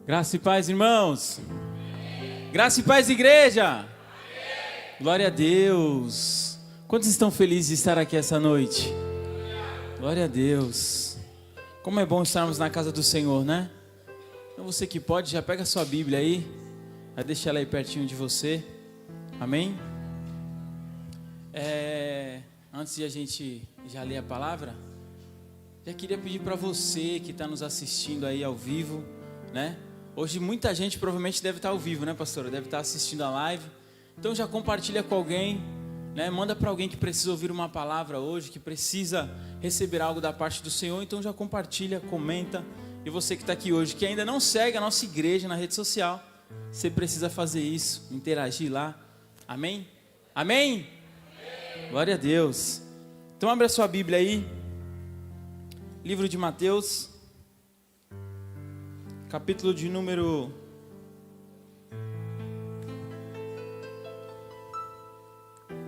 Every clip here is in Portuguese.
Graça e paz, irmãos. Graça e paz, igreja. Glória a Deus. Quantos estão felizes de estar aqui essa noite? Glória a Deus. Como é bom estarmos na casa do Senhor, né? Então você que pode, já pega a sua Bíblia aí, já deixa ela aí pertinho de você. Amém? Antes de a gente já ler a palavra, já queria pedir para você que está nos assistindo aí ao vivo, né? Hoje muita gente provavelmente deve estar ao vivo, né, pastora? Deve estar assistindo a live. Então já compartilha com alguém, né? Manda para alguém que precisa ouvir uma palavra hoje, que precisa receber algo da parte do Senhor. Então já compartilha, comenta. E você que está aqui hoje, que ainda não segue a nossa igreja na rede social, você precisa fazer isso, interagir lá. Amém? Amém? Glória a Deus. Então abre a sua Bíblia aí. Livro de Mateus, capítulo de número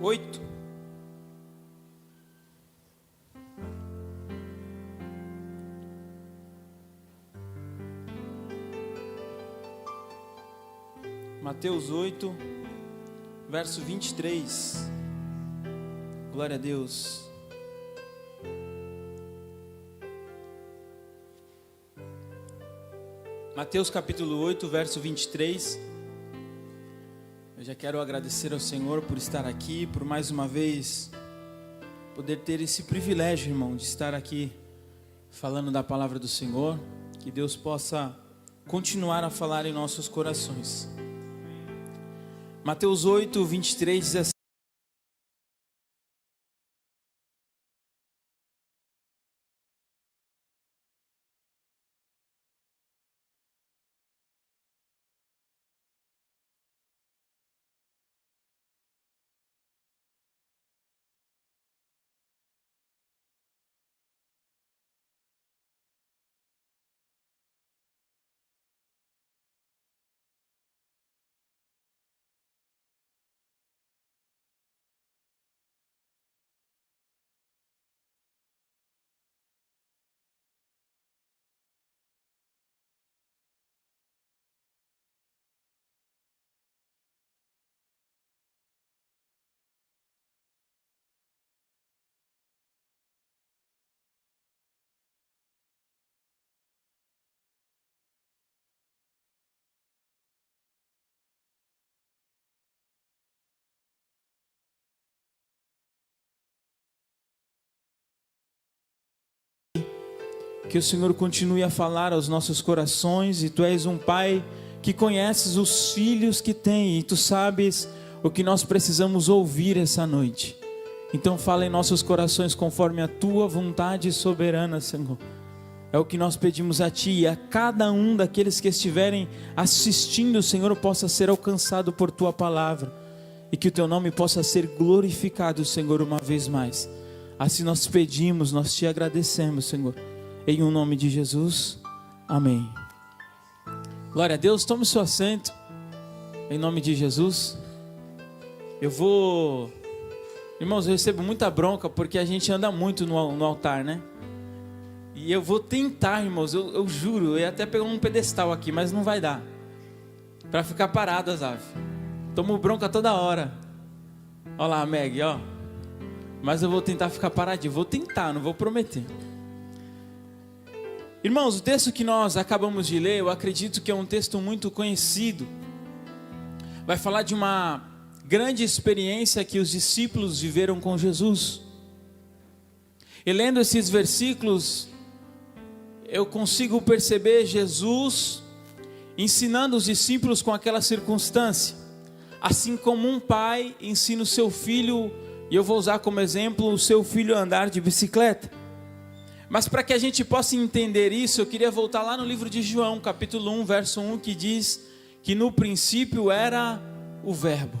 8. Mateus 8, verso 23. Glória a Deus. Mateus capítulo 8, verso 23. Eu já quero agradecer ao Senhor por estar aqui, por mais uma vez poder ter esse privilégio, irmão, de estar aqui falando da palavra do Senhor. Que Deus possa continuar a falar em nossos corações. Mateus 8, 23 diz assim: que o Senhor continue a falar aos nossos corações. E Tu és um Pai que conheces os filhos que tem, e Tu sabes o que nós precisamos ouvir essa noite. Então fala em nossos corações conforme a Tua vontade soberana, Senhor. É o que nós pedimos a Ti, e a cada um daqueles que estiverem assistindo, Senhor, possa ser alcançado por Tua palavra, e que o Teu nome possa ser glorificado, Senhor, uma vez mais. Assim nós pedimos, nós Te agradecemos, Senhor, em o nome de Jesus, amém. Glória a Deus. Tome seu assento, em nome de Jesus. Irmãos, eu recebo muita bronca, porque a gente anda muito no altar, né? E eu vou tentar, irmãos, eu juro, eu ia até pegar um pedestal aqui, mas não vai dar, para ficar parado, Azaf. Tomo bronca toda hora. Olha lá, Meg, ó. Mas eu vou tentar ficar paradinho, vou tentar, não vou prometer. Irmãos, o texto que nós acabamos de ler, eu acredito que é um texto muito conhecido. Vai falar de uma grande experiência que os discípulos viveram com Jesus. E lendo esses versículos, eu consigo perceber Jesus ensinando os discípulos com aquela circunstância. Assim como um pai ensina o seu filho, e eu vou usar como exemplo o seu filho a andar de bicicleta. Mas para que a gente possa entender isso, eu queria voltar lá no livro de João, capítulo 1, verso 1, que diz que no princípio era o Verbo.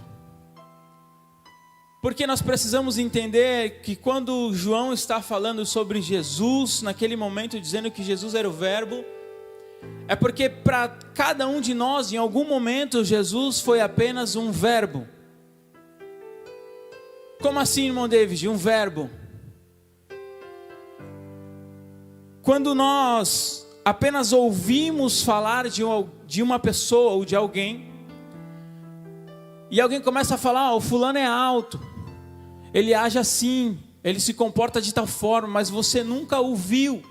Porque nós precisamos entender que quando João está falando sobre Jesus, naquele momento dizendo que Jesus era o Verbo, é porque para cada um de nós, em algum momento, Jesus foi apenas um verbo. Como assim, irmão David? Um verbo. Quando nós apenas ouvimos falar de uma pessoa ou de alguém, e alguém começa a falar: o fulano é alto, ele age assim, ele se comporta de tal forma, mas você nunca ouviu.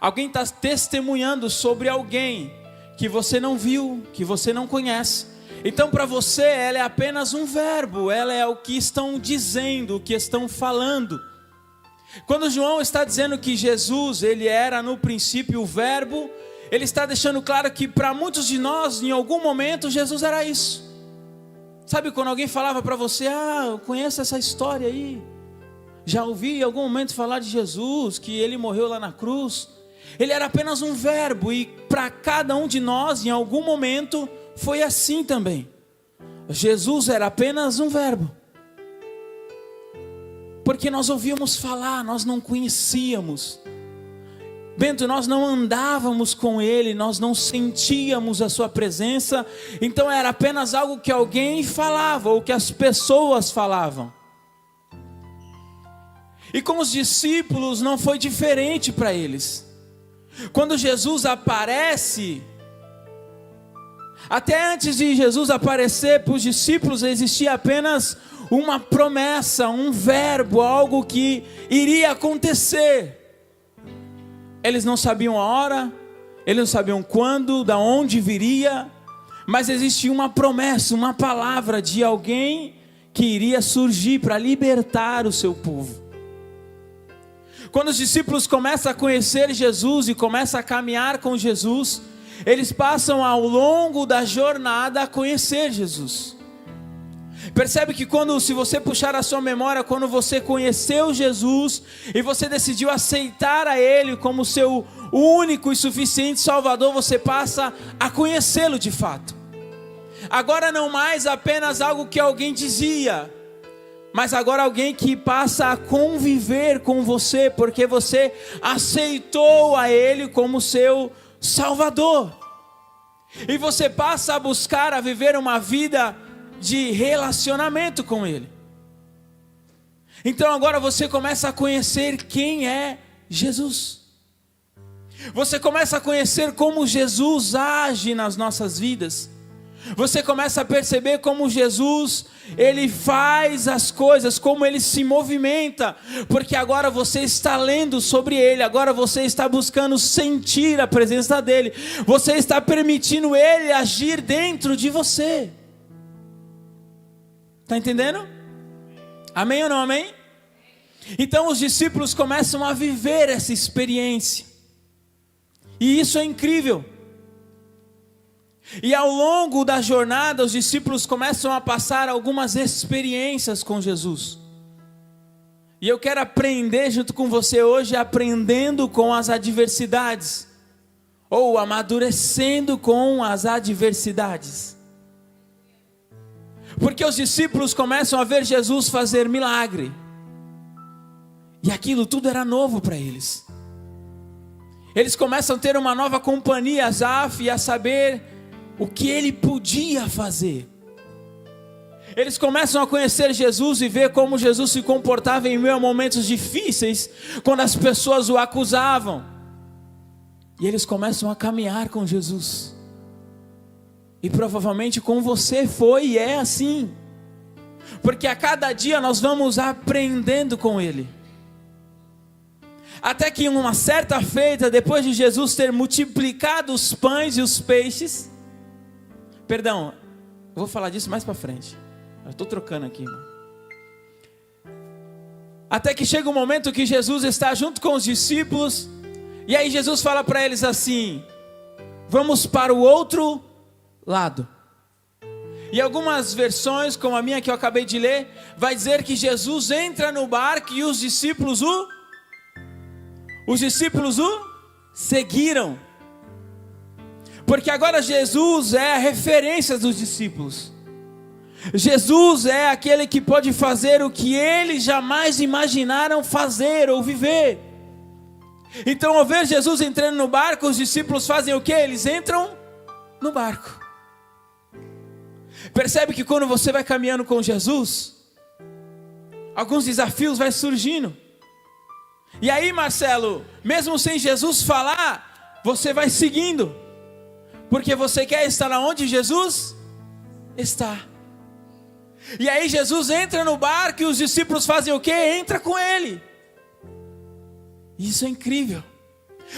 Alguém está testemunhando sobre alguém que você não viu, que você não conhece. Então para você ela é apenas um verbo, ela é o que estão dizendo, o que estão falando. Quando João está dizendo que Jesus, ele era no princípio o verbo, ele está deixando claro que para muitos de nós, em algum momento, Jesus era isso. Sabe quando alguém falava para você: eu conheço essa história aí, já ouvi em algum momento falar de Jesus, que ele morreu lá na cruz. Ele era apenas um verbo, e para cada um de nós, em algum momento, foi assim também. Jesus era apenas um verbo, porque nós ouvíamos falar, nós não conhecíamos. Bento, nós não andávamos com ele, nós não sentíamos a sua presença, então era apenas algo que alguém falava, ou que as pessoas falavam. E com os discípulos não foi diferente para eles. Quando Jesus aparece, até antes de Jesus aparecer para os discípulos, existia apenas uma promessa, um verbo, algo que iria acontecer. Eles não sabiam a hora, eles não sabiam quando, da onde viria, mas existia uma promessa, uma palavra de alguém que iria surgir para libertar o seu povo. Quando os discípulos começam a conhecer Jesus e começam a caminhar com Jesus, eles passam ao longo da jornada a conhecer Jesus. Percebe que se você puxar a sua memória, quando você conheceu Jesus e você decidiu aceitar a Ele como seu único e suficiente Salvador, você passa a conhecê-lo de fato. Agora não mais apenas algo que alguém dizia, mas agora alguém que passa a conviver com você, porque você aceitou a Ele como seu Salvador. E você passa a buscar a viver uma vida de relacionamento com Ele. Então agora você começa a conhecer quem é Jesus. Você começa a conhecer como Jesus age nas nossas vidas. Você começa a perceber como Jesus, Ele faz as coisas, como Ele se movimenta, porque agora você está lendo sobre Ele, agora você está buscando sentir a presença dEle, você está permitindo Ele agir dentro de você. Está entendendo? Amém ou não amém? Então os discípulos começam a viver essa experiência, e isso é incrível. E ao longo da jornada, os discípulos começam a passar algumas experiências com Jesus. E eu quero aprender junto com você hoje, aprendendo com as adversidades, ou amadurecendo com as adversidades. Porque os discípulos começam a ver Jesus fazer milagre, e aquilo tudo era novo para eles. Eles começam a ter uma nova companhia, Asaf, e a saber o que ele podia fazer. Eles começam a conhecer Jesus e ver como Jesus se comportava em meio a momentos difíceis, quando as pessoas o acusavam. E eles começam a caminhar com Jesus. E provavelmente com você foi e é assim. Porque a cada dia nós vamos aprendendo com Ele. Até que em uma certa feita, depois de Jesus ter multiplicado os pães e os peixes, perdão, eu vou falar disso mais para frente. Eu estou trocando aqui, irmão. Até que chega um momento que Jesus está junto com os discípulos, e aí Jesus fala para eles assim: vamos para o outro lado. E algumas versões, como a minha que eu acabei de ler, vai dizer que Jesus entra no barco e os discípulos o seguiram. Porque agora Jesus é a referência dos discípulos. Jesus é aquele que pode fazer o que eles jamais imaginaram fazer ou viver. Então, ao ver Jesus entrando no barco, os discípulos fazem o quê? Eles entram no barco. Percebe que quando você vai caminhando com Jesus, alguns desafios vai surgindo. E aí, Marcelo, mesmo sem Jesus falar, você vai seguindo, porque você quer estar onde Jesus está. E aí Jesus entra no barco e os discípulos fazem o quê? Entra com ele. Isso é incrível,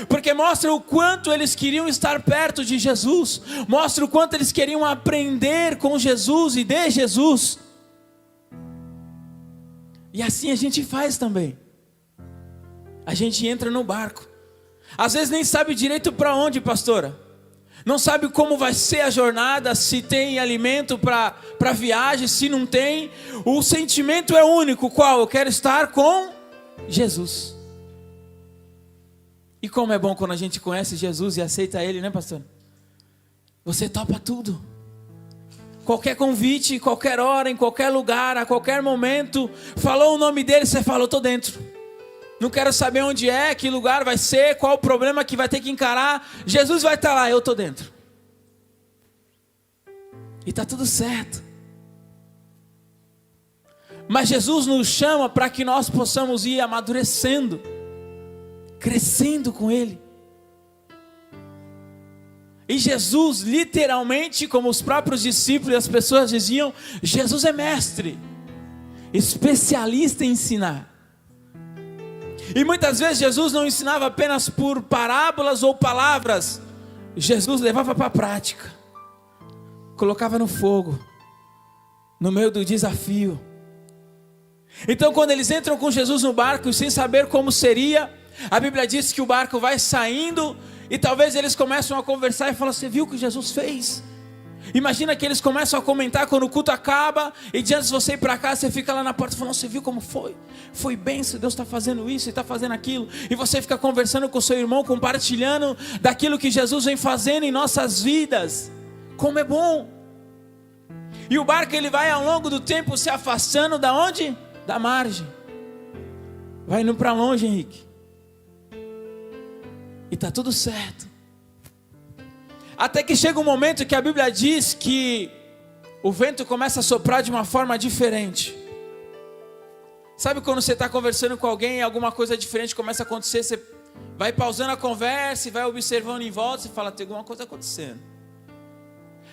porque mostra o quanto eles queriam estar perto de Jesus, mostra o quanto eles queriam aprender com Jesus e de Jesus. E assim a gente faz também. A gente entra no barco, às vezes nem sabe direito para onde, pastora. Não sabe como vai ser a jornada, se tem alimento para viagem, se não tem. O sentimento é único, qual? Eu quero estar com Jesus. E como é bom quando a gente conhece Jesus e aceita Ele, né, pastor? Você topa tudo. Qualquer convite, qualquer hora, em qualquer lugar, a qualquer momento, falou o nome dele, você fala, eu estou dentro. Não quero saber onde é, que lugar vai ser, qual o problema que vai ter que encarar. Jesus vai estar lá, eu estou dentro. E está tudo certo. Mas Jesus nos chama para que nós possamos ir amadurecendo, crescendo com Ele. E Jesus, literalmente, como os próprios discípulos e as pessoas diziam, Jesus é mestre, especialista em ensinar. E muitas vezes Jesus não ensinava apenas por parábolas ou palavras. Jesus levava para a prática, colocava no fogo, no meio do desafio. Então quando eles entram com Jesus no barco, sem saber como seria, a Bíblia diz que o barco vai saindo, e talvez eles começam a conversar e falam, você viu o que Jesus fez? Imagina que eles começam a comentar quando o culto acaba, e antes de você ir para casa, você fica lá na porta falando, você viu como foi? Foi bênção, Deus está fazendo isso e está fazendo aquilo. E você fica conversando com o seu irmão, compartilhando daquilo que Jesus vem fazendo em nossas vidas. Como é bom. E o barco ele vai ao longo do tempo se afastando da onde? Da margem. Vai indo para longe, Henrique. E está tudo certo. Até que chega um momento que a Bíblia diz que o vento começa a soprar de uma forma diferente. Sabe quando você está conversando com alguém e alguma coisa diferente começa a acontecer, você vai pausando a conversa e vai observando em volta, você fala, tem alguma coisa acontecendo.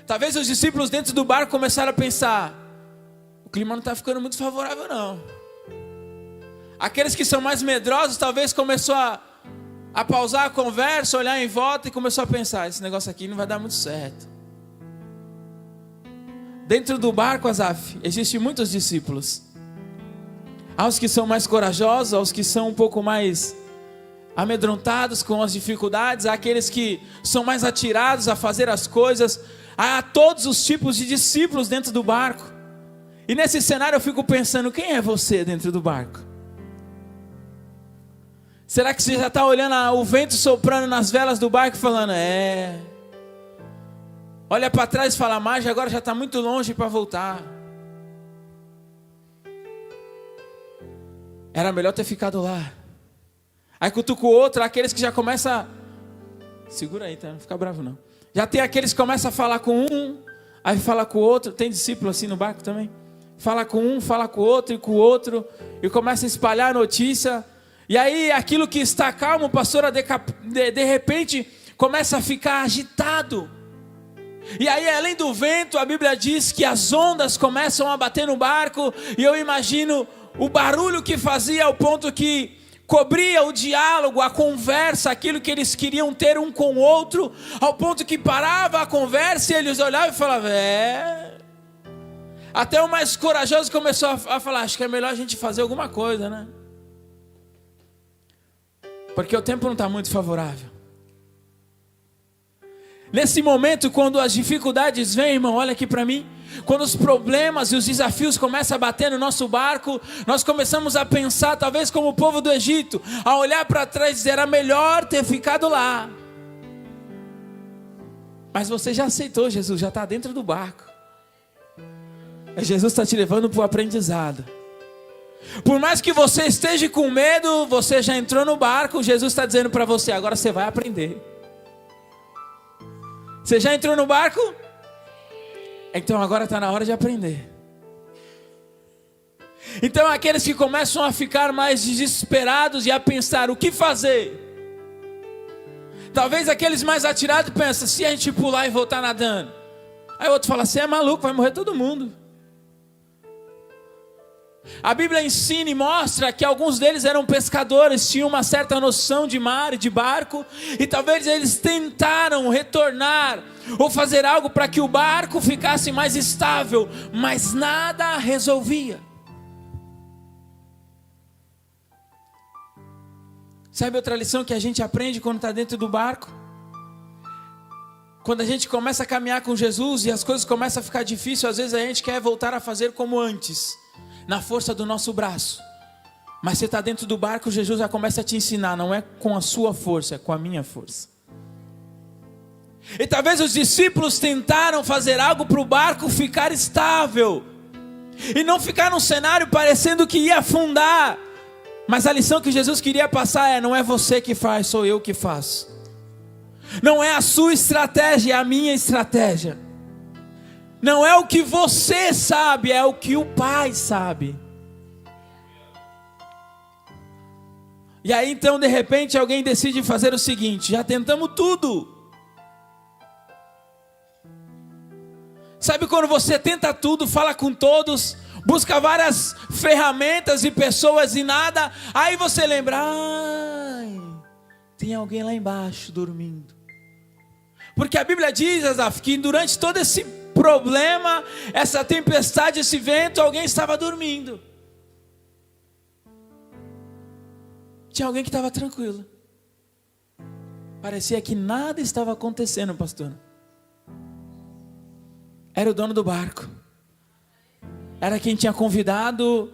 Talvez os discípulos dentro do barco começaram a pensar, o clima não está ficando muito favorável não. Aqueles que são mais medrosos talvez começou a pausar a conversa, olhar em volta e começou a pensar, esse negócio aqui não vai dar muito certo. Dentro do barco, Azaf, existem muitos discípulos. Há os que são mais corajosos, há os que são um pouco mais amedrontados com as dificuldades, há aqueles que são mais atirados a fazer as coisas. Há todos os tipos de discípulos dentro do barco. E nesse cenário eu fico pensando, quem é você dentro do barco? Será que você já está olhando o vento soprando nas velas do barco falando, olha para trás e fala, mas agora já está muito longe para voltar. Era melhor ter ficado lá. Aí cutuca o outro, aqueles que já começam segura aí, tá? Não fica bravo não. Já tem aqueles que começam a falar com um, aí fala com o outro. Tem discípulo assim no barco também? Fala com um, fala com o outro e com o outro, e começa a espalhar a notícia. E aí aquilo que está calmo, pastor, de repente começa a ficar agitado. E aí além do vento, a Bíblia diz que as ondas começam a bater no barco. E eu imagino o barulho que fazia ao ponto que cobria o diálogo, a conversa, aquilo que eles queriam ter um com o outro. Ao ponto que parava a conversa e eles olhavam e falavam, Até o mais corajoso começou a falar, acho que é melhor a gente fazer alguma coisa, né? Porque o tempo não está muito favorável. Nesse momento, quando as dificuldades vêm, irmão, olha aqui para mim. Quando os problemas e os desafios começam a bater no nosso barco, nós começamos a pensar, talvez como o povo do Egito, a olhar para trás e dizer, era melhor ter ficado lá. Mas você já aceitou Jesus, já está dentro do barco. Jesus está te levando para o aprendizado. Por mais que você esteja com medo, você já entrou no barco, Jesus está dizendo para você, agora você vai aprender. Você já entrou no barco? Então agora está na hora de aprender. Então aqueles que começam a ficar mais desesperados e a pensar o que fazer, Talvez aqueles mais atirados pensam, se a gente pular e voltar nadando. Aí o outro fala, você é maluco, vai morrer todo mundo. A Bíblia ensina e mostra que alguns deles eram pescadores, tinham uma certa noção de mar e de barco, e talvez eles tentaram retornar ou fazer algo para que o barco ficasse mais estável, mas nada resolvia. Sabe outra lição que a gente aprende quando está dentro do barco? Quando a gente começa a caminhar com Jesus e as coisas começam a ficar difíceis, às vezes a gente quer voltar a fazer como antes, na força do nosso braço. Mas você está dentro do barco, Jesus já começa a te ensinar, não é com a sua força, é com a minha força. E talvez os discípulos tentaram fazer algo para o barco ficar estável, e não ficar num cenário parecendo que ia afundar. Mas a lição que Jesus queria passar é, não é você que faz, sou eu que faço. Não é a sua estratégia, é a minha estratégia. Não é o que você sabe, é o que o Pai sabe. E aí então de repente alguém decide fazer o seguinte, já tentamos tudo. Sabe quando você tenta tudo, fala com todos, busca várias ferramentas e pessoas e nada, aí você lembra, tem alguém lá embaixo dormindo. Porque a Bíblia diz, Asaf, que durante todo esse problema, essa tempestade, esse vento, alguém estava dormindo. Tinha alguém que estava tranquilo. Parecia que nada estava acontecendo, pastor. Era o dono do barco. Era quem tinha convidado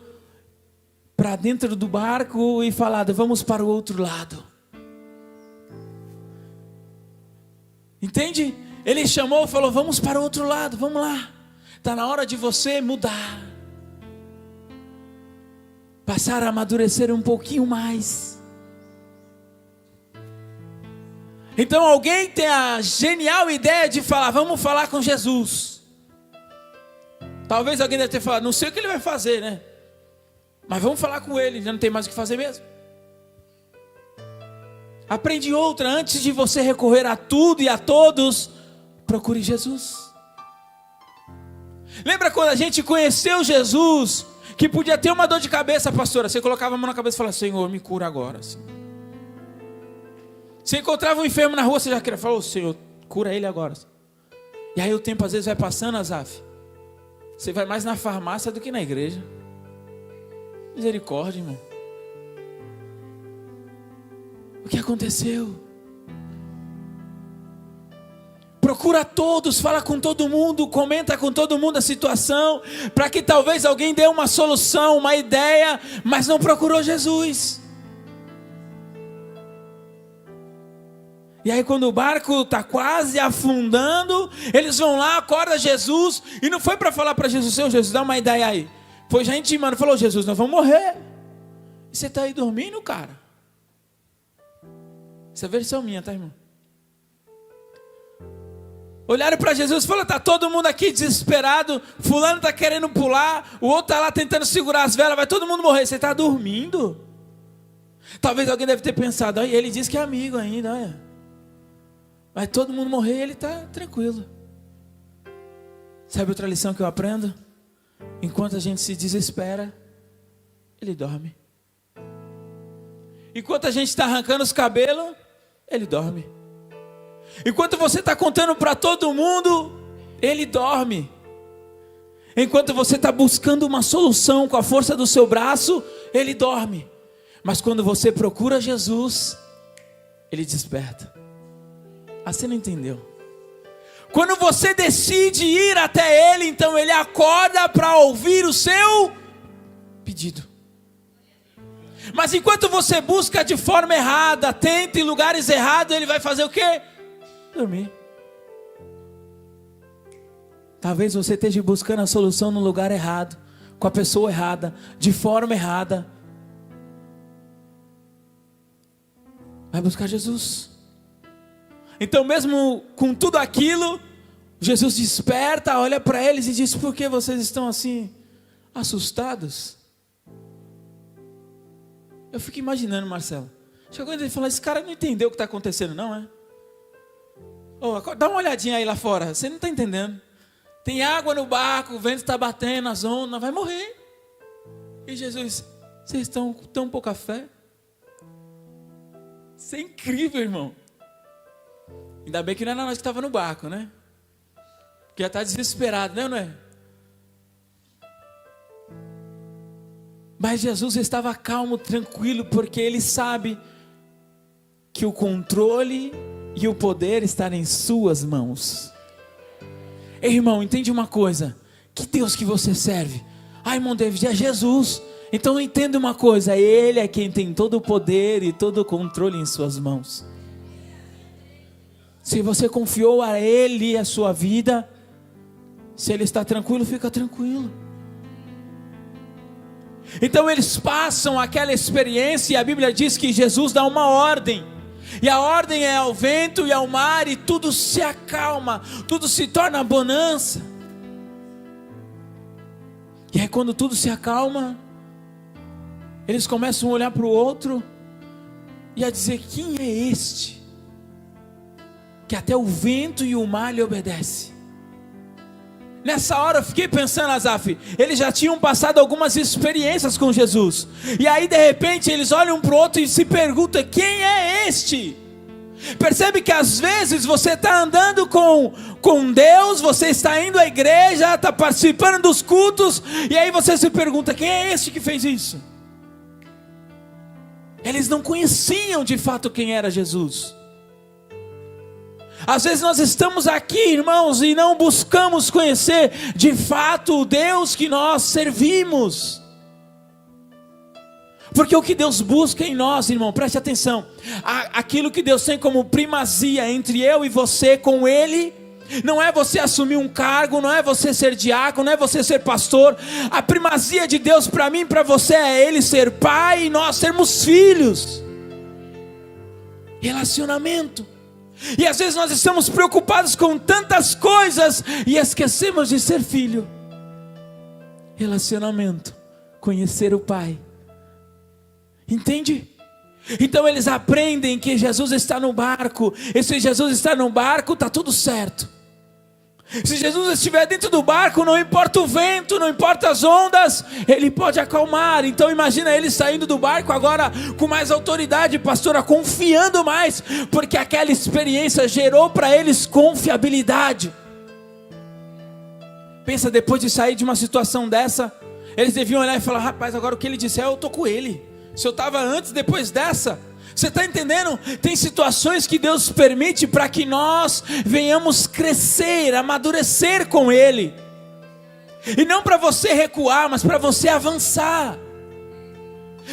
para dentro do barco e falado, vamos para o outro lado. Entende? Ele chamou e falou, vamos para o outro lado, vamos lá. Está na hora de você mudar. Passar a amadurecer um pouquinho mais. Então alguém tem a genial ideia de falar, vamos falar com Jesus. Talvez alguém deve ter falado, não sei o que ele vai fazer, né? Mas vamos falar com ele, já não tem mais o que fazer mesmo. Aprende outra, antes de você recorrer a tudo e a todos, procure Jesus. Lembra quando a gente conheceu Jesus, que podia ter uma dor de cabeça, pastora? Você colocava a mão na cabeça e falava, Senhor, me cura agora. Você encontrava um enfermo na rua, você já queria falar, Senhor, cura ele agora. E aí o tempo às vezes vai passando, Asaf. Você vai mais na farmácia do que na igreja. Misericórdia, irmão. O que aconteceu? Procura todos, fala com todo mundo, comenta com todo mundo a situação, para que talvez alguém dê uma solução, uma ideia, mas não procurou Jesus. E aí quando o barco está quase afundando, eles vão lá, acorda Jesus, e não foi para falar para Jesus, Senhor Jesus, dá uma ideia aí. Foi gente, mano, falou, Jesus, nós vamos morrer. E você está aí dormindo, cara? Essa é a versão minha, tá, irmão? Olharam para Jesus e falaram, está todo mundo aqui desesperado, fulano está querendo pular, o outro está lá tentando segurar as velas, vai todo mundo morrer, você está dormindo? Talvez alguém deve ter pensado, olha, ele diz que é amigo ainda, olha. Vai todo mundo morrer e ele está tranquilo. Sabe outra lição que eu aprendo? Enquanto a gente se desespera, ele dorme. Enquanto a gente está arrancando os cabelos, ele dorme. Enquanto você está contando para todo mundo, ele dorme. Enquanto você está buscando uma solução com a força do seu braço, ele dorme. Mas quando você procura Jesus, ele desperta. Ah, você não entendeu? Quando você decide ir até ele, então ele acorda para ouvir o seu pedido. Mas enquanto você busca de forma errada, tenta em lugares errados, ele vai fazer o quê? Dormir. Talvez você esteja buscando a solução no lugar errado, com a pessoa errada, de forma errada. Vai buscar Jesus. Então mesmo com tudo aquilo, Jesus desperta, olha para eles e diz, por que vocês estão assim, assustados? Eu fico imaginando, Marcelo. Chegou ele e falou, esse cara não entendeu o que está acontecendo não, é? Dá uma olhadinha aí lá fora, você não está entendendo. Tem água no barco, o vento está batendo, as ondas, vai morrer. E Jesus, vocês estão com tão pouca fé? Isso é incrível, irmão. Ainda bem que não era nós que estava no barco, né? Porque já está desesperado, né, não é? Mas Jesus estava calmo, tranquilo, porque Ele sabe que o controle e o poder estão em suas mãos. Ei, irmão, entende uma coisa? Que Deus que você serve? Irmão David, é Jesus. Então entenda uma coisa, Ele é quem tem todo o poder e todo o controle em suas mãos. Se você confiou a Ele a sua vida, se Ele está tranquilo, fica tranquilo. Então eles passam aquela experiência e a Bíblia diz que Jesus dá uma ordem. E a ordem é ao vento e ao mar e tudo se acalma, tudo se torna bonança. E aí quando tudo se acalma, eles começam a olhar para o outro e a dizer: quem é este? Que até o vento e o mar lhe obedecem. Nessa hora eu fiquei pensando, Asaf, eles já tinham passado algumas experiências com Jesus. E aí de repente eles olham para o outro e se perguntam: quem é este? Percebe que às vezes você está andando com Deus, você está indo à igreja, está participando dos cultos, e aí você se pergunta: quem é este que fez isso? Eles não conheciam de fato quem era Jesus. Às vezes nós estamos aqui, irmãos, e não buscamos conhecer de fato o Deus que nós servimos. Porque o que Deus busca em nós, irmão, preste atenção, aquilo que Deus tem como primazia entre eu e você com Ele, não é você assumir um cargo, não é você ser diácono, não é você ser pastor. A primazia de Deus para mim e para você é Ele ser pai e nós sermos filhos. Relacionamento. E às vezes nós estamos preocupados com tantas coisas e esquecemos de ser filho. Relacionamento, conhecer o Pai. Entende? Então eles aprendem que Jesus está no barco. E se Jesus está no barco, está tudo certo. Se Jesus estiver dentro do barco, não importa o vento, não importa as ondas, Ele pode acalmar. Então imagina ele saindo do barco agora com mais autoridade, pastora, confiando mais, porque aquela experiência gerou para eles confiabilidade. Pensa, depois de sair de uma situação dessa, eles deviam olhar e falar: rapaz, agora o que ele disser eu estou com ele. Se eu estava antes, depois dessa. Você está entendendo? Tem situações que Deus permite para que nós venhamos crescer, amadurecer com Ele. E não para você recuar, mas para você avançar.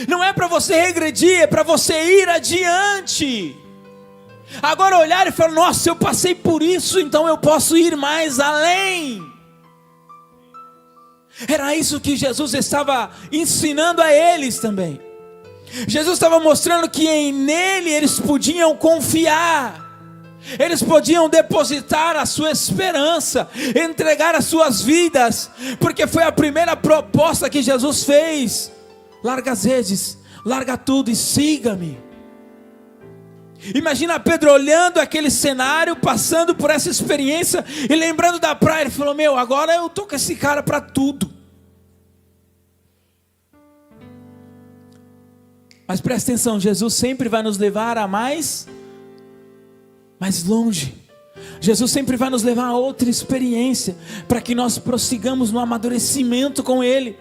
Não é para você regredir, é para você ir adiante. Agora olhar e falar: nossa, eu passei por isso, então eu posso ir mais além. Era isso que Jesus estava ensinando a eles também. Jesus estava mostrando que nele eles podiam confiar, eles podiam depositar a sua esperança, entregar as suas vidas, porque foi a primeira proposta que Jesus fez: larga as redes, larga tudo e siga-me. Imagina Pedro olhando aquele cenário, passando por essa experiência e lembrando da praia. Ele falou: meu, agora eu estou com esse cara para tudo. Mas presta atenção, Jesus sempre vai nos levar a mais longe. Jesus sempre vai nos levar a outra experiência, para que nós prossigamos no amadurecimento com Ele.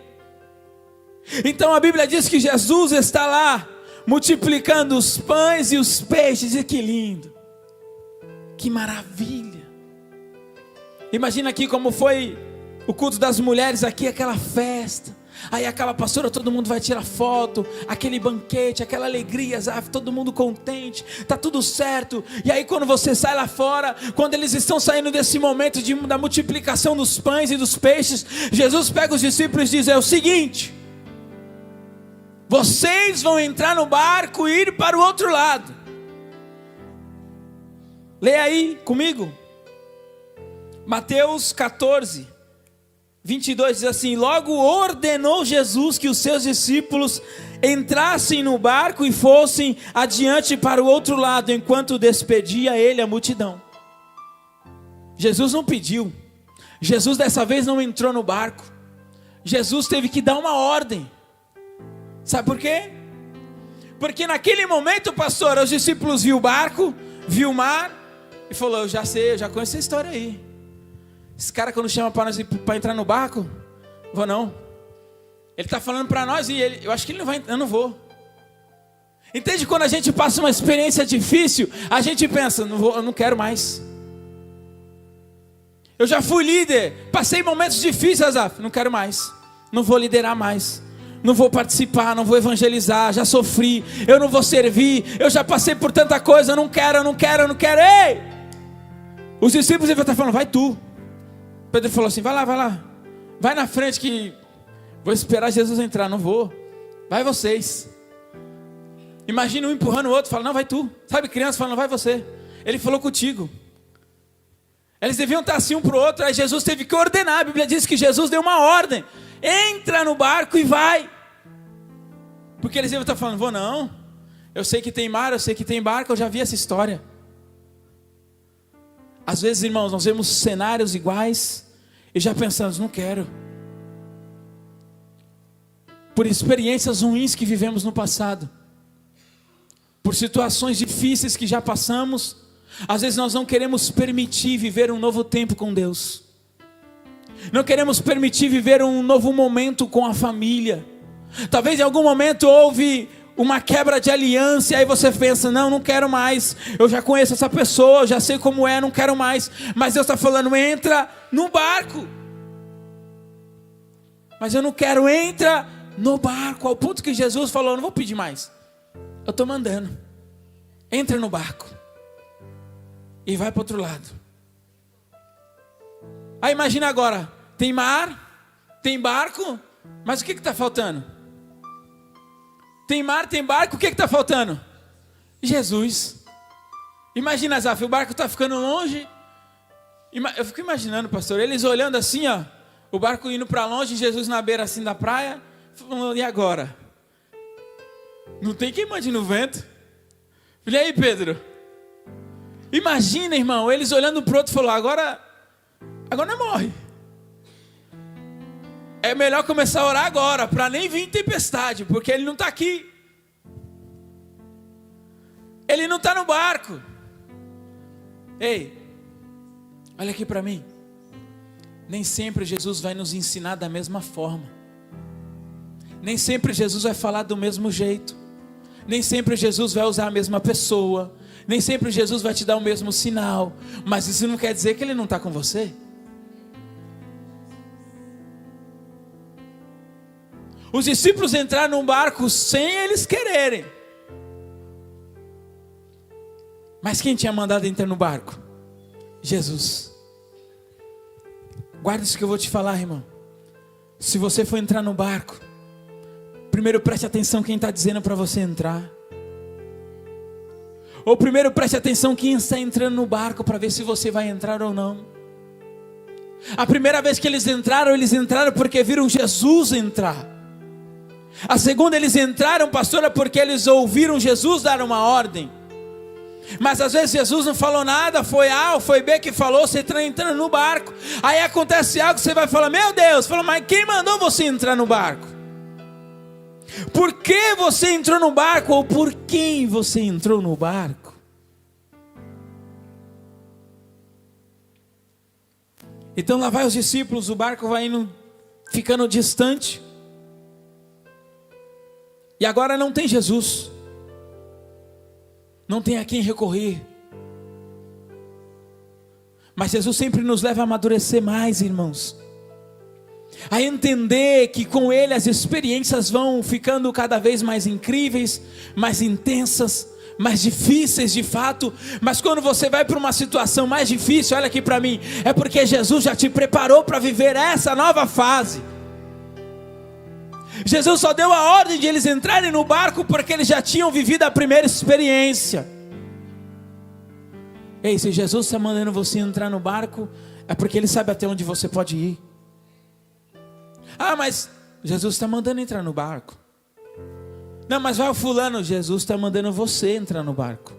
Então a Bíblia diz que Jesus está lá, multiplicando os pães e os peixes. E que lindo, que maravilha. Imagina aqui como foi o culto das mulheres aqui, aquela festa. Aí acaba, pastora, todo mundo vai tirar foto, aquele banquete, aquela alegria, todo mundo contente, está tudo certo. E aí quando você sai lá fora, quando eles estão saindo desse momento da multiplicação dos pães e dos peixes, Jesus pega os discípulos e diz: é o seguinte, vocês vão entrar no barco e ir para o outro lado. Leia aí comigo, Mateus 14, 22 diz assim: logo ordenou Jesus que os seus discípulos entrassem no barco e fossem adiante para o outro lado, enquanto despedia ele a multidão. Jesus não pediu. Jesus dessa vez não entrou no barco. Jesus teve que dar uma ordem. Sabe por quê? Porque naquele momento, pastor, os discípulos viu o barco, viu o mar e falou: eu já sei, eu já conheço essa história aí. Esse cara quando chama para nós para entrar no barco, vou não. Ele está falando para nós e eu acho que ele não vai, eu não vou. Entende? Quando a gente passa uma experiência difícil, a gente pensa: não vou, eu não quero mais. Eu já fui líder, passei momentos difíceis, Azaf, não quero mais. Não vou liderar mais. Não vou participar, não vou evangelizar, já sofri, eu não vou servir, eu já passei por tanta coisa, eu não quero. Ei! Os discípulos devem estar falando: vai tu. Pedro falou assim: vai lá, vai na frente que vou esperar Jesus entrar. Não vou, vai vocês. Imagina um empurrando o outro, fala: não, vai tu. Sabe, criança falando: vai você. Ele falou contigo. Eles deviam estar assim um para o outro. Aí Jesus teve que ordenar. A Bíblia diz que Jesus deu uma ordem: entra no barco e vai. Porque eles devem estar falando: vou não, eu sei que tem mar, eu sei que tem barco, eu já vi essa história. Às vezes, irmãos, nós vemos cenários iguais e já pensamos: não quero. Por experiências ruins que vivemos no passado, por situações difíceis que já passamos, às vezes nós não queremos permitir viver um novo tempo com Deus. Não queremos permitir viver um novo momento com a família. Talvez em algum momento houve uma quebra de aliança, e aí você pensa: não quero mais, eu já conheço essa pessoa, eu já sei como é, não quero mais. Mas Deus está falando: entra no barco. Mas eu não quero, entra no barco. Ao ponto que Jesus falou: não vou pedir mais, eu estou mandando, entra no barco e vai para o outro lado. Aí imagina agora, tem mar, tem barco, mas o que está faltando? Tem mar, tem barco, o que está faltando? Jesus. Imagina, Azaf, o barco está ficando longe. Eu fico imaginando, pastor, eles olhando assim, ó, o barco indo para longe, Jesus na beira assim da praia, falando: e agora? Não tem quem mande no vento. E aí, Pedro? Imagina, irmão, eles olhando para o outro e falou: agora não morre. É melhor começar a orar agora, para nem vir tempestade, porque ele não está aqui. Ele não está no barco. Ei, olha aqui para mim. Nem sempre Jesus vai nos ensinar da mesma forma. Nem sempre Jesus vai falar do mesmo jeito. Nem sempre Jesus vai usar a mesma pessoa. Nem sempre Jesus vai te dar o mesmo sinal. Mas isso não quer dizer que ele não está com você. Os discípulos entraram num barco sem eles quererem. Mas quem tinha mandado entrar no barco? Jesus. Guarda isso que eu vou te falar, irmão. Se você for entrar no barco, primeiro preste atenção quem está dizendo para você entrar. Ou primeiro preste atenção quem está entrando no barco, para ver se você vai entrar ou não. A primeira vez que eles entraram porque viram Jesus entrar. A segunda, eles entraram, pastora, porque eles ouviram Jesus dar uma ordem. Mas às vezes Jesus não falou nada, foi A ou foi B que falou, você está entrando no barco. Aí acontece algo, você vai falar: meu Deus, fala, mas quem mandou você entrar no barco? Por que você entrou no barco? Ou por quem você entrou no barco? Então lá vai os discípulos, o barco vai indo, ficando distante. E agora não tem Jesus. Não tem a quem recorrer. Mas Jesus sempre nos leva a amadurecer mais, irmãos. A entender que com Ele as experiências vão ficando cada vez mais incríveis, mais intensas, mais difíceis de fato. Mas quando você vai para uma situação mais difícil, olha aqui para mim, é porque Jesus já te preparou para viver essa nova fase. Jesus só deu a ordem de eles entrarem no barco porque eles já tinham vivido a primeira experiência. Ei, se Jesus está mandando você entrar no barco, é porque Ele sabe até onde você pode ir. Ah, mas Jesus está mandando entrar no barco. Não, mas vai o fulano. Jesus está mandando você entrar no barco.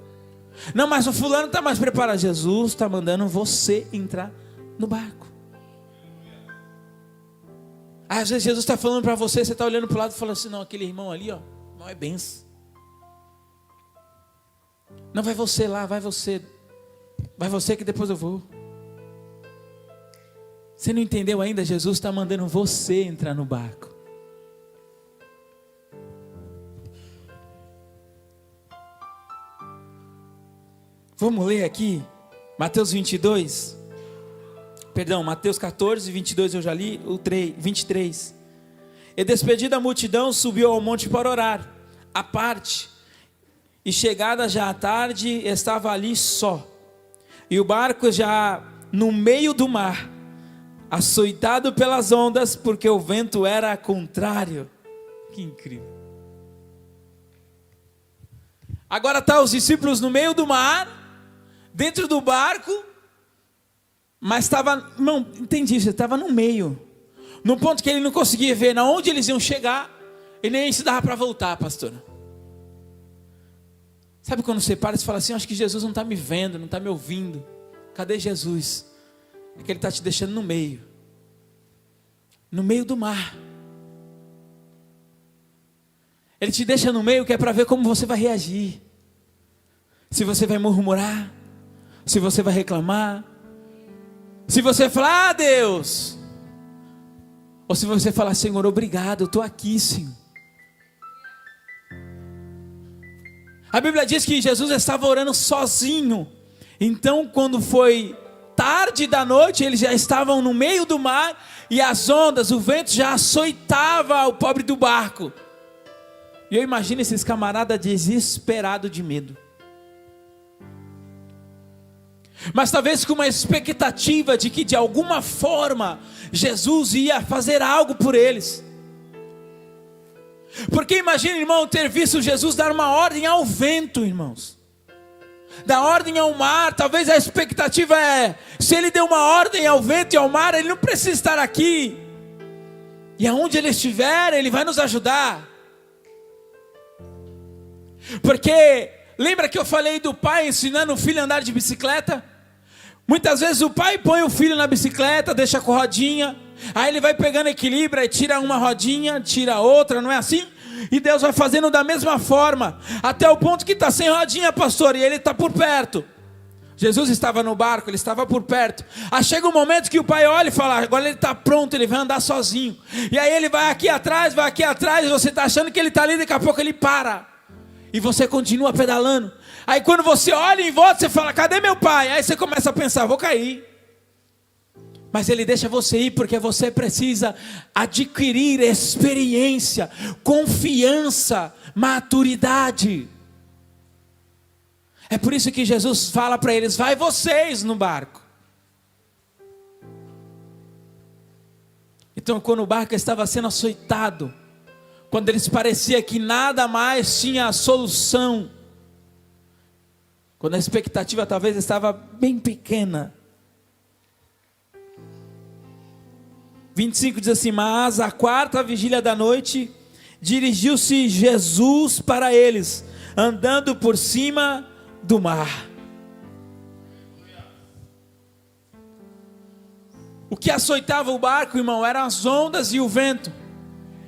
Não, mas o fulano está mais preparado. Jesus está mandando você entrar no barco. Aí, às vezes Jesus está falando para você, você está olhando para o lado e falando assim, não, aquele irmão ali, ó, não é benção. Não, vai você lá, vai você que depois eu vou. Você não entendeu ainda? Jesus está mandando você entrar no barco. Vamos ler aqui, Mateus 22, perdão, Mateus 14, 22 eu já li, o 23. E despedida a multidão, subiu ao monte para orar, à parte, e chegada já à tarde, estava ali só, e o barco já no meio do mar, açoitado pelas ondas, porque o vento era contrário. Que incrível. Agora está os discípulos no meio do mar, dentro do barco, mas estava, não entendi, você estava no meio, no ponto que ele não conseguia ver na onde eles iam chegar, e nem se dava para voltar, pastora. Sabe quando você para e fala assim, acho que Jesus não está me vendo, não está me ouvindo, cadê Jesus? É que ele está te deixando no meio do mar. Ele te deixa no meio que é para ver como você vai reagir, se você vai murmurar, se você vai reclamar, se você falar, ah Deus, ou se você falar, Senhor, obrigado, eu estou aqui, Senhor. A Bíblia diz que Jesus estava orando sozinho, então quando foi tarde da noite, eles já estavam no meio do mar, e as ondas, o vento já açoitava o pobre do barco, e eu imagino esses camaradas desesperados de medo, mas talvez com uma expectativa de que de alguma forma Jesus ia fazer algo por eles. Porque imagina, irmão, ter visto Jesus dar uma ordem ao vento, irmãos, dar ordem ao mar. Talvez a expectativa é, se ele deu uma ordem ao vento e ao mar, ele não precisa estar aqui, e aonde ele estiver, ele vai nos ajudar. Porque lembra que eu falei do pai ensinando o filho a andar de bicicleta? Muitas vezes o pai põe o filho na bicicleta, deixa com rodinha, aí ele vai pegando equilíbrio, aí tira uma rodinha, tira outra, não é assim? E Deus vai fazendo da mesma forma, até o ponto que está sem rodinha, pastor, e ele está por perto. Jesus estava no barco, ele estava por perto. Aí chega um momento que o pai olha e fala, agora ele está pronto, ele vai andar sozinho. E aí ele vai aqui atrás, e você está achando que ele está ali, daqui a pouco ele para. E você continua pedalando. Aí quando você olha em volta, você fala, cadê meu pai? Aí você começa a pensar, vou cair. Mas ele deixa você ir, porque você precisa adquirir experiência, confiança, maturidade. É por isso que Jesus fala para eles, vai vocês no barco. Então quando o barco estava sendo açoitado, quando eles parecia que nada mais tinha solução, quando a expectativa talvez estava bem pequena, 25 diz assim, mas à quarta vigília da noite, dirigiu-se Jesus para eles, andando por cima do mar. O que açoitava o barco, irmão, eram as ondas e o vento.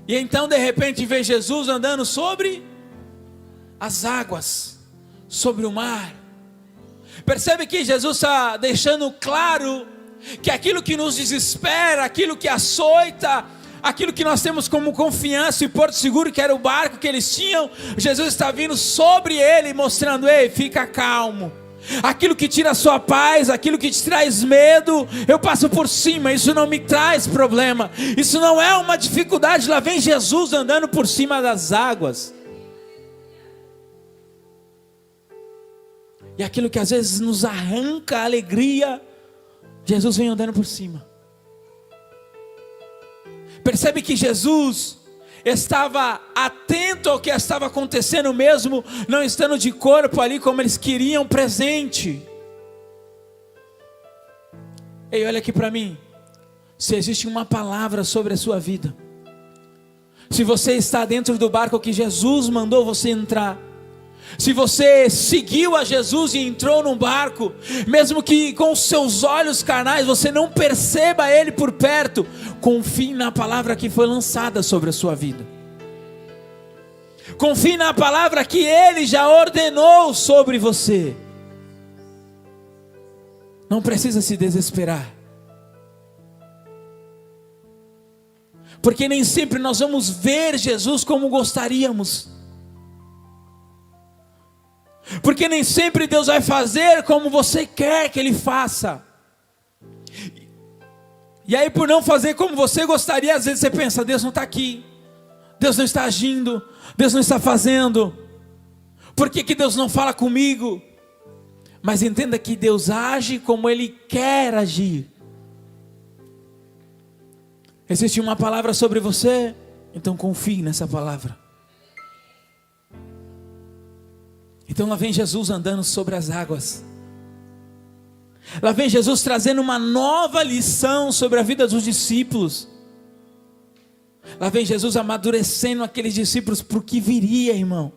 E então de repente vê Jesus andando sobre as águas, sobre o mar. Percebe que Jesus está deixando claro que aquilo que nos desespera, aquilo que açoita, aquilo que nós temos como confiança e porto seguro, que era o barco que eles tinham, Jesus está vindo sobre ele, mostrando, ei, fica calmo. Aquilo que tira a sua paz, aquilo que te traz medo, eu passo por cima, isso não me traz problema, isso não é uma dificuldade. Lá vem Jesus andando por cima das águas. E aquilo que às vezes nos arranca a alegria, Jesus vem andando por cima. Percebe que Jesus estava atento ao que estava acontecendo, mesmo não estando de corpo ali como eles queriam presente. Ei, olha aqui para mim, se existe uma palavra sobre a sua vida, se você está dentro do barco que Jesus mandou você entrar, Se você seguiu a Jesus e entrou num barco, mesmo que com os seus olhos carnais você não perceba Ele por perto, confie na palavra que foi lançada sobre a sua vida. Confie na palavra que Ele já ordenou sobre você. Não precisa se desesperar, porque nem sempre nós vamos ver Jesus como gostaríamos, porque nem sempre Deus vai fazer como você quer que Ele faça. E aí, por não fazer como você gostaria, às vezes você pensa: Deus não está aqui, Deus não está agindo, Deus não está fazendo, por que Deus não fala comigo? Mas entenda que Deus age como Ele quer agir. Existe uma palavra sobre você, então confie nessa palavra. Então lá vem Jesus andando sobre as águas. Lá vem Jesus trazendo uma nova lição sobre a vida dos discípulos. Lá vem Jesus amadurecendo aqueles discípulos para o que viria, irmão.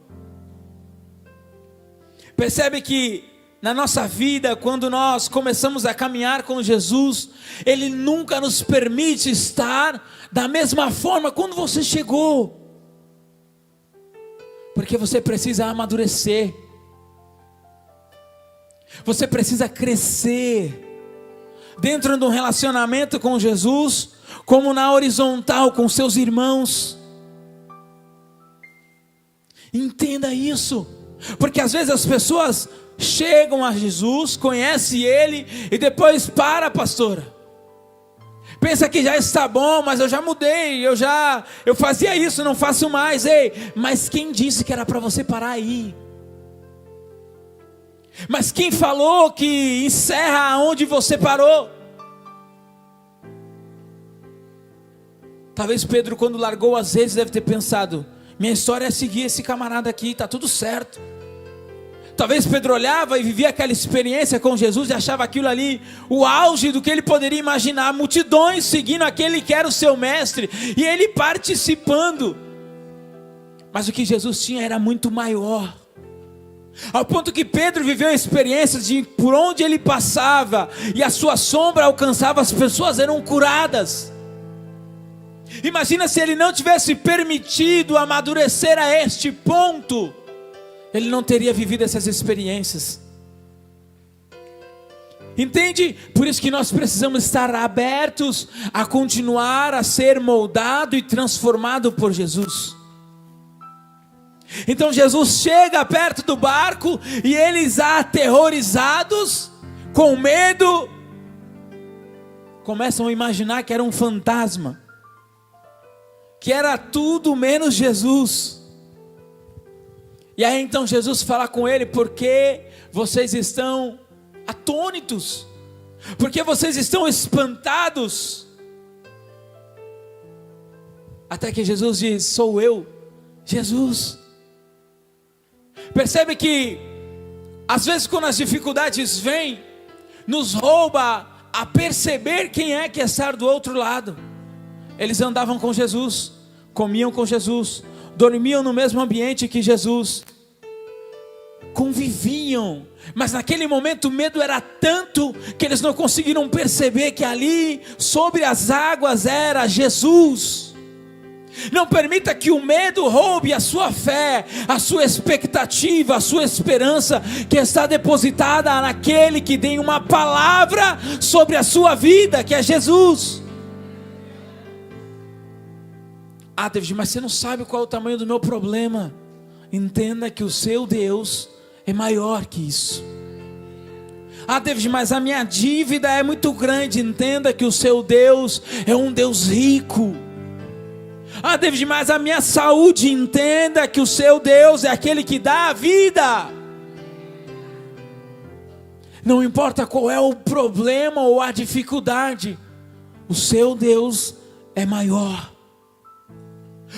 Percebe que na nossa vida, quando nós começamos a caminhar com Jesus, Ele nunca nos permite estar da mesma forma quando você chegou, porque você precisa amadurecer, você precisa crescer, dentro de um relacionamento com Jesus, como na horizontal com seus irmãos. Entenda isso, porque às vezes as pessoas chegam a Jesus, conhecem Ele e depois pastora, pensa que já está bom, mas eu já mudei, eu fazia isso, não faço mais. Ei, mas quem disse que era para você parar aí? Mas quem falou que encerra onde você parou? Talvez Pedro, quando largou as redes, deve ter pensado: minha história é seguir esse camarada aqui, está tudo certo. Talvez Pedro olhava e vivia aquela experiência com Jesus e achava aquilo ali o auge do que ele poderia imaginar. Multidões seguindo aquele que era o seu mestre e ele participando. Mas o que Jesus tinha era muito maior, ao ponto que Pedro viveu experiências de por onde ele passava e a sua sombra alcançava, as pessoas eram curadas. Imagina se ele não tivesse permitido amadurecer a este ponto, ele não teria vivido essas experiências. Entende? Por isso que nós precisamos estar abertos a continuar a ser moldado e transformado por Jesus. Então Jesus chega perto do barco e eles, aterrorizados, com medo, começam a imaginar que era um fantasma, que era tudo menos Jesus. E aí então Jesus fala com ele: por que vocês estão atônitos? Por que vocês estão espantados? Até que Jesus diz: sou eu, Jesus. Percebe que às vezes quando as dificuldades vêm, nos rouba a perceber quem é que está do outro lado. Eles andavam com Jesus, comiam com Jesus, dormiam no mesmo ambiente que Jesus, conviviam, mas naquele momento o medo era tanto que eles não conseguiram perceber que ali sobre as águas era Jesus. Não permita que o medo roube a sua fé, a sua expectativa, a sua esperança, que está depositada naquele que tem uma palavra sobre a sua vida, que é Jesus. David, mas você não sabe qual é o tamanho do meu problema. Entenda que o seu Deus é maior que isso. David, mas a minha dívida é muito grande. Entenda que o seu Deus é um Deus rico. David, mas a minha saúde, entenda que o seu Deus é aquele que dá a vida. Não importa qual é o problema ou a dificuldade, o seu Deus é maior.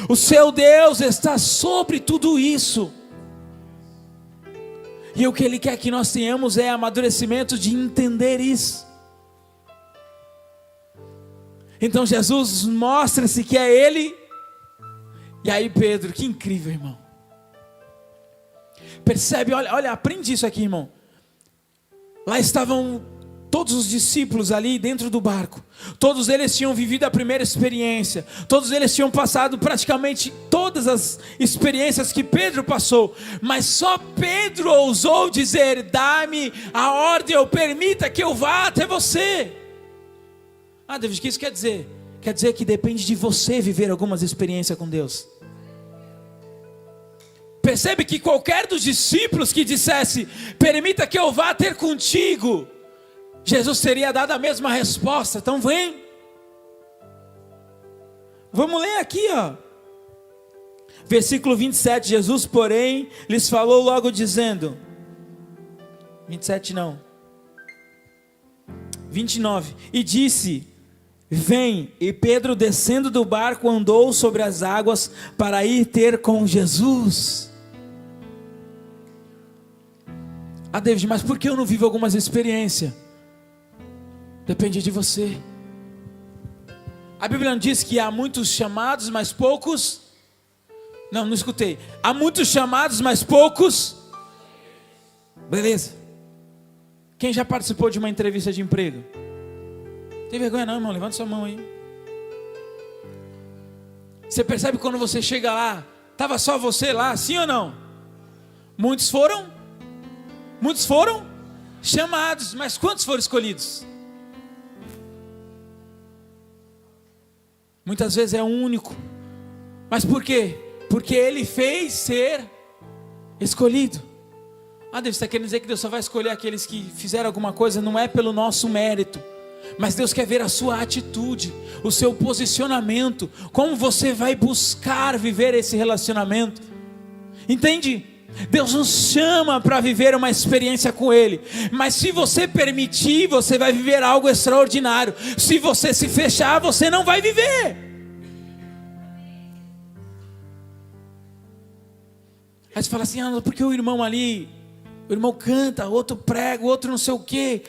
O seu Deus está sobre tudo isso. E o que Ele quer que nós tenhamos é amadurecimento de entender isso. Então Jesus mostra-se que é Ele. E aí Pedro, que incrível, irmão. Percebe? Olha, aprende isso aqui, irmão. Lá estavam todos os discípulos ali dentro do barco. Todos eles tinham vivido a primeira experiência. Todos eles tinham passado praticamente todas as experiências que Pedro passou. Mas só Pedro ousou dizer: dá-me a ordem, ou permita que eu vá até você. Ah, David, o que isso quer dizer? Quer dizer que depende de você viver algumas experiências com Deus. Percebe que qualquer dos discípulos que dissesse: permita que eu vá ter contigo, Jesus teria dado a mesma resposta. Então vem. Vamos ler aqui, ó. Versículo 27. Jesus, porém, lhes falou logo dizendo... 27 não. 29. E disse: vem. E Pedro, descendo do barco, andou sobre as águas para ir ter com Jesus. Ah, David, mas por que eu não vivo algumas experiências? Depende de você. A Bíblia não diz que há muitos chamados, mas poucos... Não escutei. Há muitos chamados, mas poucos... Beleza. Quem já participou de uma entrevista de emprego? Tem vergonha não, irmão? Levanta sua mão aí. Você percebe quando você chega lá, estava só você lá, sim ou não? Muitos foram chamados, mas quantos foram escolhidos? Muitas vezes é o único. Mas por quê? Porque ele fez ser escolhido. Ah, Deus, você está querendo dizer que Deus só vai escolher aqueles que fizeram alguma coisa? Não é pelo nosso mérito, mas Deus quer ver a sua atitude, o seu posicionamento, como você vai buscar viver esse relacionamento. Entende? Deus nos chama para viver uma experiência com Ele, mas se você permitir, você vai viver algo extraordinário. Se você se fechar, você não vai viver. Aí você fala assim: ah, porque o irmão ali, o irmão canta, outro prega, outro não sei o quê.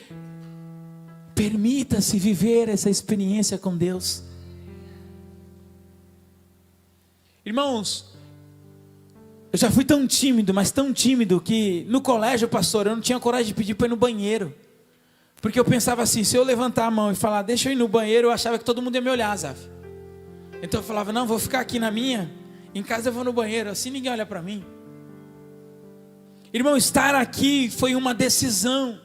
Permita-se viver essa experiência com Deus. Irmãos, eu já fui tão tímido, mas tão tímido, que no colégio, pastor, eu não tinha coragem de pedir para ir no banheiro. Porque eu pensava assim: se eu levantar a mão e falar, deixa eu ir no banheiro, eu achava que todo mundo ia me olhar, Zaf. Então eu falava: não, vou ficar aqui na minha, em casa eu vou no banheiro, assim ninguém olha para mim. Irmão, estar aqui foi uma decisão.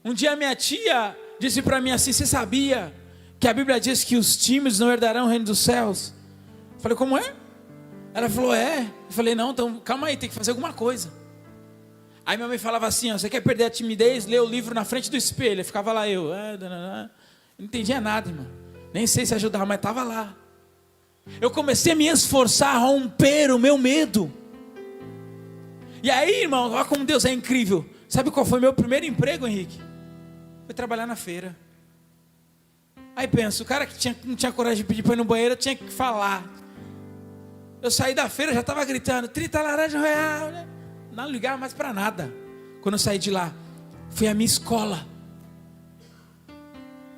Um dia minha tia disse para mim assim: você sabia que a Bíblia diz que os tímidos não herdarão o reino dos céus? Eu falei: como é? Ela falou: é. Eu falei: não, então calma aí, tem que fazer alguma coisa. Aí minha mãe falava assim: ó, você quer perder a timidez? Lê o livro na frente do espelho. Eu ficava lá, eu não entendia nada, irmão. Nem sei se ajudava, mas estava lá. Eu comecei a me esforçar a romper o meu medo. E aí, irmão, olha como Deus é incrível. Sabe qual foi meu primeiro emprego, Henrique? Foi trabalhar na feira. Aí penso, o cara que não tinha coragem de pedir para ir no banheiro, eu tinha que falar. Eu saí da feira, já estava gritando: 30 laranja real, né? Não ligava mais para nada. Quando eu saí de lá, foi a minha escola.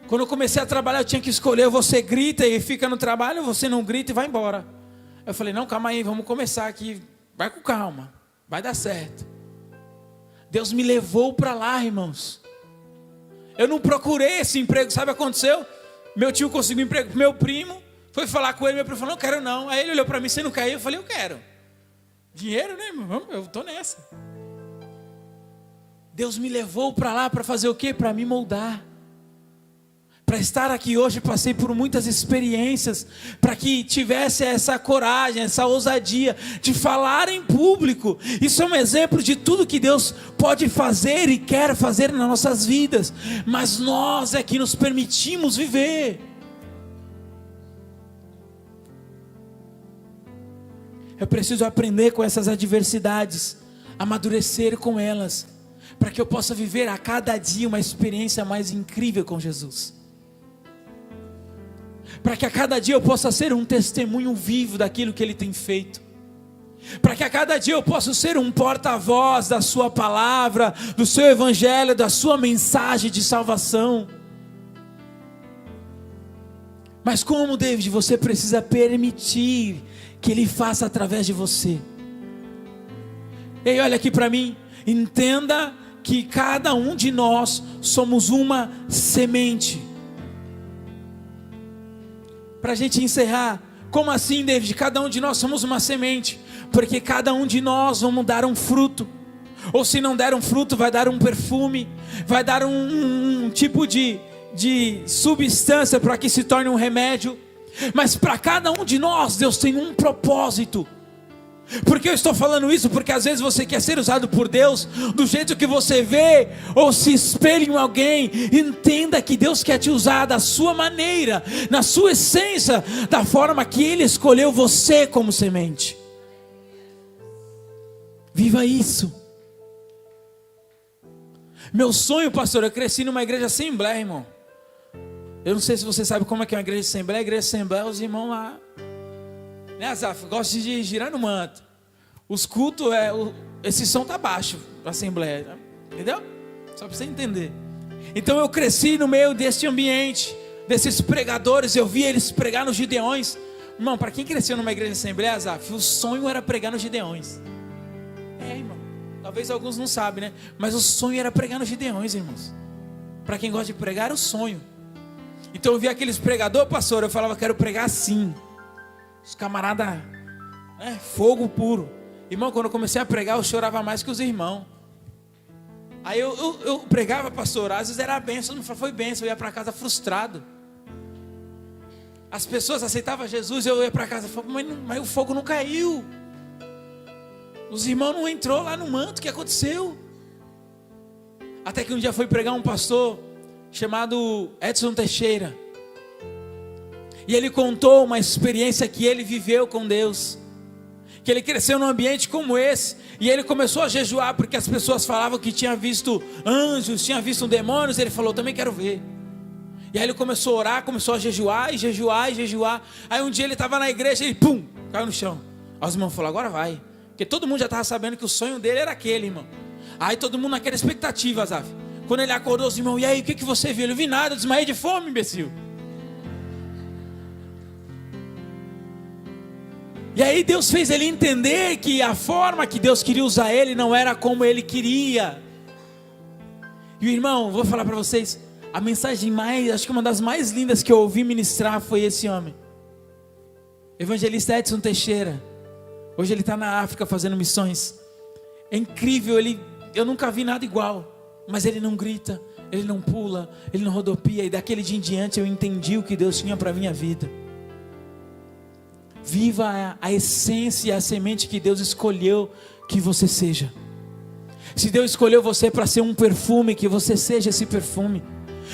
Quando eu comecei a trabalhar, eu tinha que escolher: você grita e fica no trabalho, ou você não grita e vai embora. Eu falei: não, calma aí, vamos começar aqui. Vai com calma, vai dar certo. Deus me levou para lá, irmãos. Eu não procurei esse emprego, sabe o que aconteceu? Meu tio conseguiu um emprego pro meu primo, foi falar com ele, meu primo falou: não quero não. Aí ele olhou para mim: você não quer ir? Eu falei: eu quero. Dinheiro, né, irmão? Eu estou nessa. Deus me levou para lá para fazer o quê? Para me moldar. Para estar aqui hoje, passei por muitas experiências, para que tivesse essa coragem, essa ousadia de falar em público. Isso é um exemplo de tudo que Deus pode fazer e quer fazer nas nossas vidas, mas nós é que nos permitimos viver. Eu preciso aprender com essas adversidades, amadurecer com elas, para que eu possa viver a cada dia uma experiência mais incrível com Jesus. Para que a cada dia eu possa ser um testemunho vivo daquilo que Ele tem feito. Para que a cada dia eu possa ser um porta-voz da sua palavra, do seu evangelho, da sua mensagem de salvação. Mas como, David, você precisa permitir que Ele faça através de você. Ei, olha aqui para mim. Entenda que cada um de nós somos uma semente. Para a gente encerrar, como assim, David? Cada um de nós somos uma semente, porque cada um de nós vamos dar um fruto, ou se não der um fruto, vai dar um perfume, vai dar um tipo de substância para que se torne um remédio. Mas para cada um de nós, Deus tem um propósito. Por que eu estou falando isso? Porque às vezes você quer ser usado por Deus do jeito que você vê, ou se espelha em alguém. Entenda que Deus quer te usar da sua maneira, na sua essência, da forma que Ele escolheu você como semente. Viva isso. Meu sonho, pastor, eu cresci numa igreja Assembleia, irmão. Eu não sei se você sabe como é que é uma igreja Assembleia. A igreja Assembleia, os irmãos lá, né, Azaf? Gosta de girar no manto. Os cultos, esse som tá baixo, a Assembleia, né? Entendeu? Só para você entender. Então eu cresci no meio desse ambiente, desses pregadores. Eu vi eles pregar nos Gideões. Irmão, para quem cresceu numa igreja Assembleia, Azaf, o sonho era pregar nos Gideões. Irmão, talvez alguns não sabem, né? Mas o sonho era pregar nos Gideões, irmãos. Para quem gosta de pregar, era o sonho. Então eu vi aqueles pregadores, pastor, eu falava, quero pregar assim. Os camaradas, fogo puro. Irmão, quando eu comecei a pregar, eu chorava mais que os irmãos. Aí eu pregava, pastor, às vezes era bênção, não foi bênção, eu ia para casa frustrado. As pessoas aceitavam Jesus, eu ia para casa, mas o fogo não caiu. Os irmãos não entrou lá no manto, o que aconteceu? Até que um dia foi pregar um pastor chamado Edson Teixeira. E ele contou uma experiência que ele viveu com Deus. Que ele cresceu num ambiente como esse. E ele começou a jejuar porque as pessoas falavam que tinha visto anjos, tinha visto demônios. Ele falou, também quero ver. E aí ele começou a orar, começou a jejuar e jejuar e jejuar. Aí um dia ele estava na igreja e pum, caiu no chão. Aí os irmãos falaram, agora vai. Porque todo mundo já estava sabendo que o sonho dele era aquele, irmão. Aí todo mundo naquela expectativa, Azaf. Quando ele acordou, os irmãos, e aí, o que você viu? Ele viu nada, eu desmaiei de fome, imbecil. E aí Deus fez ele entender que a forma que Deus queria usar ele não era como ele queria. E o irmão, vou falar para vocês, a mensagem acho que uma das mais lindas que eu ouvi ministrar foi esse homem. Evangelista Edson Teixeira. Hoje ele está na África fazendo missões. É incrível, eu nunca vi nada igual. Mas ele não grita, ele não pula, ele não rodopia. E daquele dia em diante eu entendi o que Deus tinha para a minha vida. Viva a essência e a semente que Deus escolheu que você seja. Se Deus escolheu você para ser um perfume, que você seja esse perfume.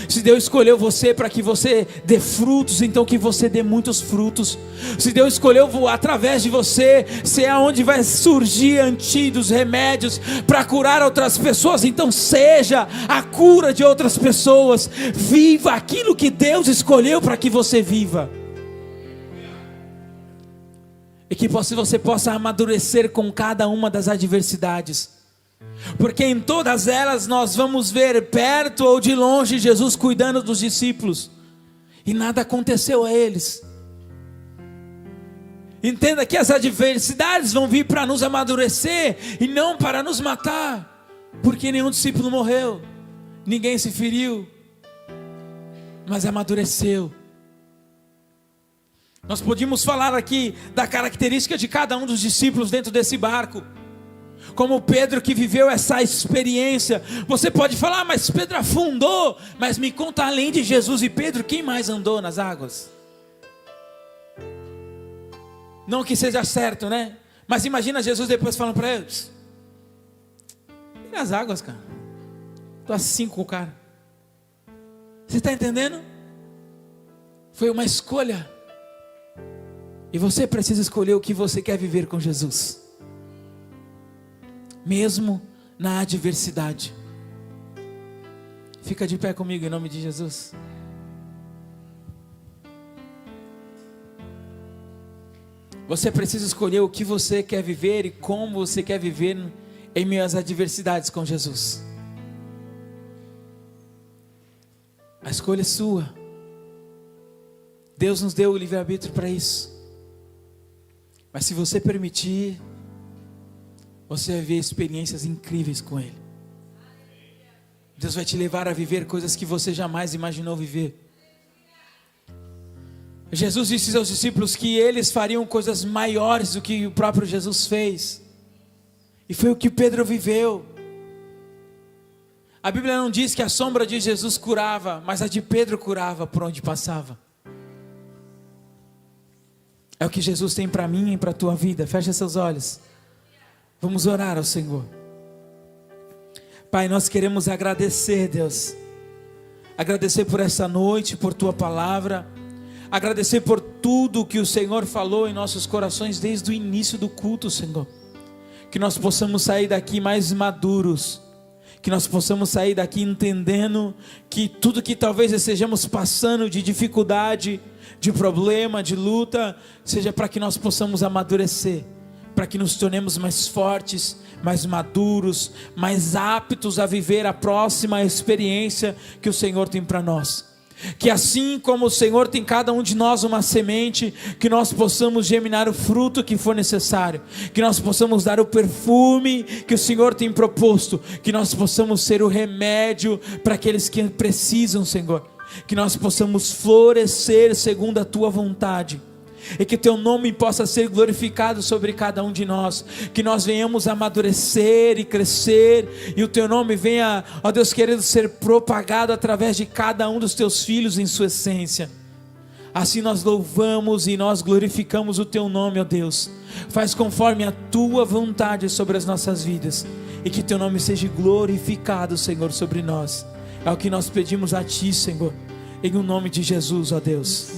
Se Deus escolheu você para que você dê frutos, então que você dê muitos frutos. Se Deus escolheu através de você ser aonde vai surgir antídotos, remédios para curar outras pessoas, então seja a cura de outras pessoas. Viva aquilo que Deus escolheu para que você viva. E que você possa amadurecer com cada uma das adversidades. Porque em todas elas nós vamos ver perto ou de longe Jesus cuidando dos discípulos. E nada aconteceu a eles. Entenda que as adversidades vão vir para nos amadurecer e não para nos matar. Porque nenhum discípulo morreu, ninguém se feriu, mas amadureceu. Nós podíamos falar aqui da característica de cada um dos discípulos dentro desse barco. Como Pedro que viveu essa experiência. Você pode falar, mas Pedro afundou. Mas me conta, além de Jesus e Pedro, quem mais andou nas águas? Não que seja certo, né? Mas imagina Jesus depois falando para eles: e nas águas, cara? Tô assim com o cara. Você está entendendo? Foi uma escolha. E você precisa escolher o que você quer viver com Jesus. Mesmo na adversidade. Fica de pé comigo em nome de Jesus. Você precisa escolher o que você quer viver e como você quer viver em meio às adversidades com Jesus. A escolha é sua. Deus nos deu o livre-arbítrio para isso. Mas se você permitir, você vai viver experiências incríveis com Ele. Deus vai te levar a viver coisas que você jamais imaginou viver. Jesus disse aos discípulos que eles fariam coisas maiores do que o próprio Jesus fez. E foi o que Pedro viveu. A Bíblia não diz que a sombra de Jesus curava, mas a de Pedro curava por onde passava. É o que Jesus tem para mim e para a tua vida. Fecha seus olhos. Vamos orar ao Senhor. Pai, nós queremos agradecer, Deus. Agradecer por essa noite, por tua palavra. Agradecer por tudo que o Senhor falou em nossos corações desde o início do culto, Senhor. Que nós possamos sair daqui mais maduros. Que nós possamos sair daqui entendendo que tudo que talvez estejamos passando de dificuldade, de problema, de luta, seja para que nós possamos amadurecer, para que nos tornemos mais fortes, mais maduros, mais aptos a viver a próxima experiência que o Senhor tem para nós. Que assim como o Senhor tem cada um de nós uma semente, que nós possamos germinar o fruto que for necessário, que nós possamos dar o perfume que o Senhor tem proposto, que nós possamos ser o remédio para aqueles que precisam, Senhor, que nós possamos florescer segundo a tua vontade, e que teu nome possa ser glorificado sobre cada um de nós, que nós venhamos amadurecer e crescer, e o teu nome venha, ó Deus querido, ser propagado através de cada um dos teus filhos em sua essência. Assim nós louvamos e nós glorificamos o teu nome, ó Deus. Faz conforme a tua vontade sobre as nossas vidas, e que teu nome seja glorificado, Senhor, sobre nós. É o que nós pedimos a ti, Senhor, em o nome de Jesus, ó Deus.